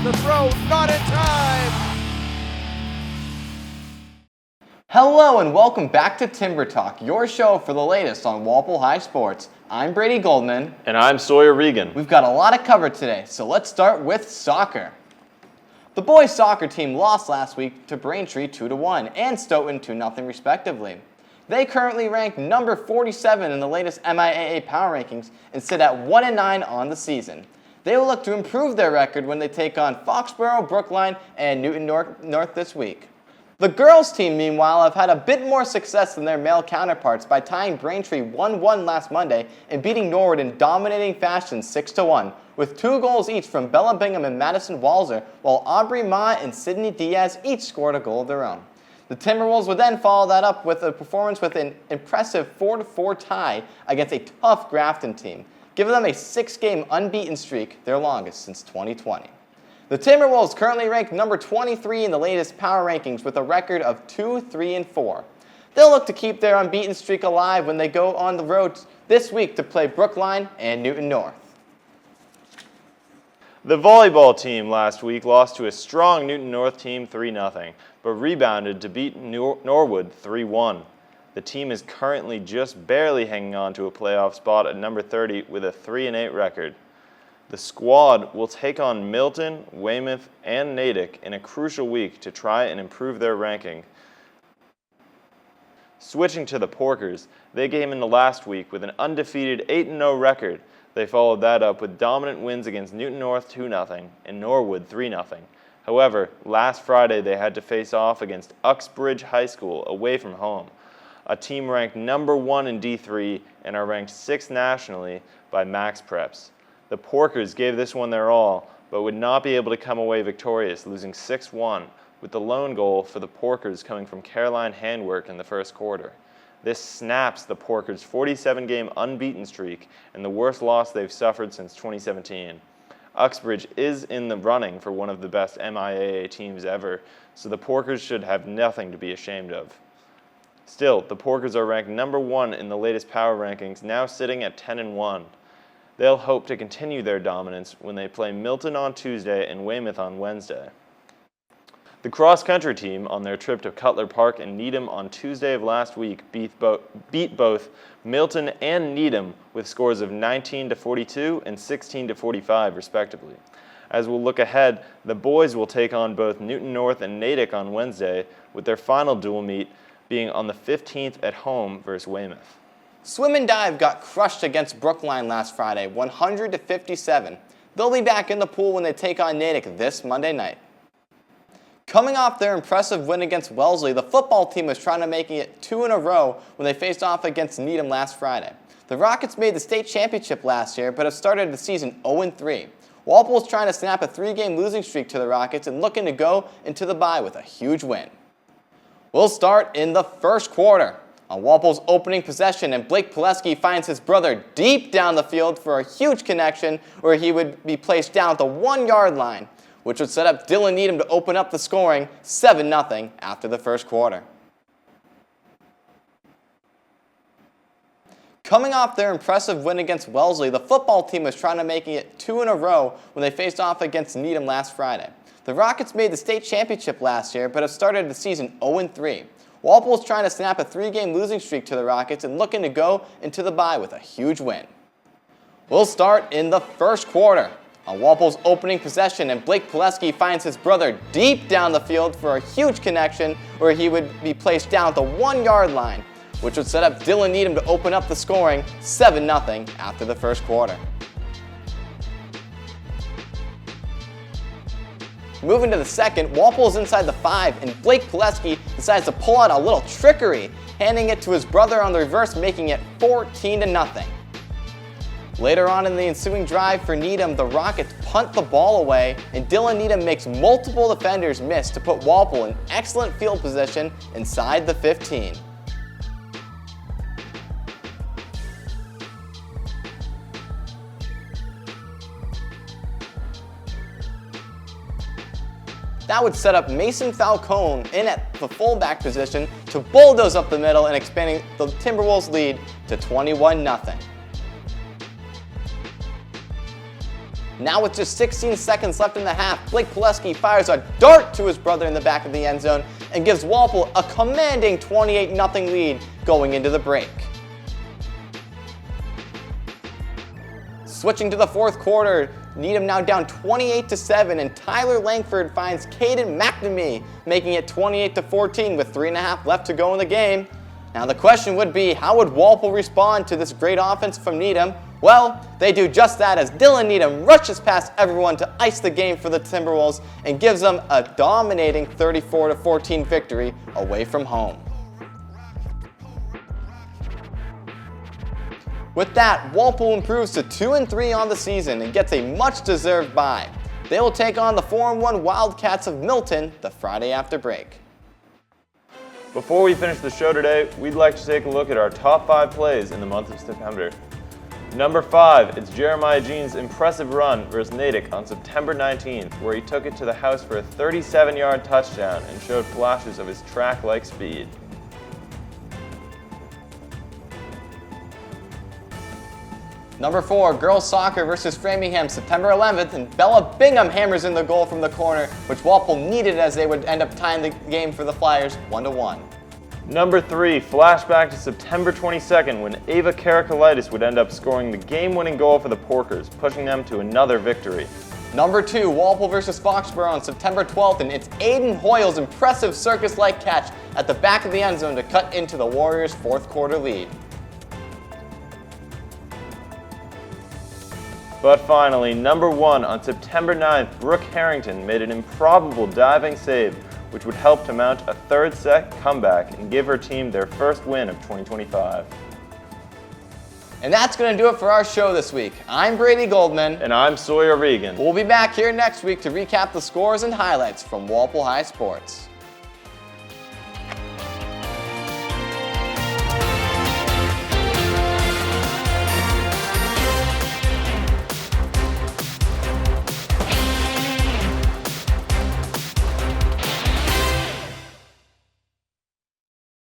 The throw, not in time! Hello and welcome back to Timber Talk, your show for the latest on Walpole High sports. I'm Brady Goldman. And I'm Sawyer Regan. We've got a lot to cover today, so let's start with soccer. The boys soccer team lost last week to Braintree 2-1 and Stoughton 2-0 respectively. They currently rank number 47 in the latest MIAA power rankings and sit at 1-9 on the season. They will look to improve their record when they take on Foxborough, Brookline, and Newton North this week. The girls team, meanwhile, have had a bit more success than their male counterparts by tying Braintree 1-1 last Monday and beating Norwood in dominating fashion 6-1, with 2 goals each from Bella Bingham and Madison Walzer, while Aubrey Ma and Sydney Diaz each scored a goal of their own. The Timberwolves would then follow that up with a performance with an impressive 4-4 tie against a tough Grafton team, giving them a 6-game unbeaten streak, their longest since 2020. The Timberwolves currently rank number 23 in the latest power rankings with a record of 2-3-4. They'll look to keep their unbeaten streak alive when they go on the road this week to play Brookline and Newton North. The volleyball team last week lost to a strong Newton North team 3-0, but rebounded to beat Norwood 3-1. The team is currently just barely hanging on to a playoff spot at number 30 with a 3-8 record. The squad will take on Milton, Weymouth, and Natick in a crucial week to try and improve their ranking. Switching to the Porkers, they came into last week with an undefeated 8-0 record. They followed that up with dominant wins against Newton North 2-0 and Norwood 3-0. However, last Friday they had to face off against Uxbridge High School away from home, a team ranked number 1 in D3 and are ranked 6th nationally by Max Preps. The Porkers gave this one their all, but would not be able to come away victorious, losing 6-1, with the lone goal for the Porkers coming from Caroline Handwork in the first quarter. This snaps the Porkers' 47-game unbeaten streak and the worst loss they've suffered since 2017. Uxbridge is in the running for one of the best MIAA teams ever, so the Porkers should have nothing to be ashamed of. Still, the Porkers are ranked number 1 in the latest power rankings, now sitting at 10-1. They'll hope to continue their dominance when they play Milton on Tuesday and Weymouth on Wednesday. The cross-country team, on their trip to Cutler Park and Needham on Tuesday of last week, beat both Milton and Needham with scores of 19-42 and 16-45, respectively. As we'll look ahead, the boys will take on both Newton North and Natick on Wednesday, with their final dual meet being on the 15th at home versus Weymouth. Swim and Dive got crushed against Brookline last Friday, 100-57. They'll be back in the pool when they take on Natick this Monday night. Coming off their impressive win against Wellesley, the football team was trying to make it 2 in a row when they faced off against Needham last Friday. The Rockets made the state championship last year, but have started the season 0-3. Walpole's trying to snap a 3-game losing streak to the Rockets and looking to go into the bye with a huge win. We'll start in the first quarter. On Walpole's opening possession, and Blake Pileski finds his brother deep down the field for a huge connection where he would be placed down at the 1-yard line, which would set up Dylan Needham to open up the scoring 7-0 after the first quarter. Coming off their impressive win against Wellesley, the football team was trying to make it 2 in a row when they faced off against Needham last Friday. The Rockets made the state championship last year, but have started the season 0-3. Walpole's trying to snap a 3-game losing streak to the Rockets and looking to go into the bye with a huge win. We'll start in the first quarter. On Walpole's opening possession, and Blake Pileski finds his brother deep down the field for a huge connection where he would be placed down at the 1-yard line, which would set up Dylan Needham to open up the scoring 7-0 after the first quarter. Moving to the second, Walpole's inside the 5, and Blake Pileski decides to pull out a little trickery, handing it to his brother on the reverse, making it 14-0. Later on in the ensuing drive for Needham, the Rockets punt the ball away, and Dylan Needham makes multiple defenders miss to put Walpole in excellent field position inside the 15. That would set up Mason Falcone in at the fullback position to bulldoze up the middle and expanding the Timberwolves' lead to 21-0. Now with just 16 seconds left in the half, Blake Pileski fires a dart to his brother in the back of the end zone and gives Walpole a commanding 28-0 lead going into the break. Switching to the fourth quarter, Needham now down 28-7, and Tyler Langford finds Caden McNamee, making it 28-14 with 3.5 left to go in the game. Now the question would be, how would Walpole respond to this great offense from Needham? Well, they do just that as Dylan Needham rushes past everyone to ice the game for the Timberwolves and gives them a dominating 34-14 victory away from home. With that, Walpole improves to 2-3 on the season and gets a much-deserved bye. They will take on the 4-1 Wildcats of Milton the Friday after break. Before we finish the show today, we'd like to take a look at our top 5 plays in the month of September. Number 5, it's Jeremiah Jean's impressive run versus Natick on September 19th, where he took it to the house for a 37-yard touchdown and showed flashes of his track-like speed. Number 4, girls soccer versus Framingham, September 11th, and Bella Bingham hammers in the goal from the corner, which Walpole needed as they would end up tying the game for the Flyers 1-1. Number 3, flashback to September 22nd when Ava Karakalitis would end up scoring the game-winning goal for the Porkers, pushing them to another victory. Number 2, Walpole versus Foxborough on September 12th, and it's Aiden Hoyle's impressive circus-like catch at the back of the end zone to cut into the Warriors' fourth quarter lead. But finally, number 1, on September 9th, Brooke Harrington made an improbable diving save, which would help to mount a third-set comeback and give her team their first win of 2025. And that's going to do it for our show this week. I'm Brady Goldman. And I'm Sawyer Regan. We'll be back here next week to recap the scores and highlights from Walpole High Sports.